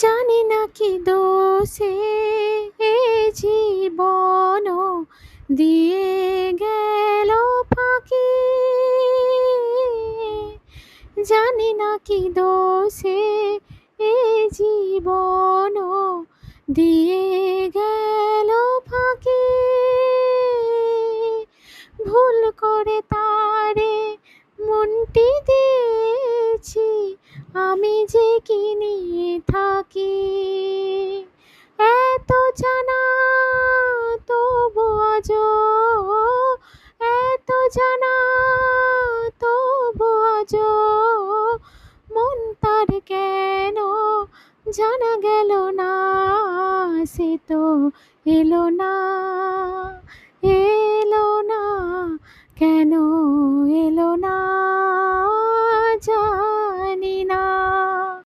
জানি না কি দোষে এ জীবন দিয়ে গেল ফাঁকি। জানি না কি দোষে এ জীবন দিয়ে গেল ফাঁকি। ভুল করে তারে মনটি দিয়েছি, আমি যে কি নিয়ে থাকি। এত জানা তবু আজও, এত জানা তবু আজও মন তার কেন জানা গেল না, সে তো এলো না।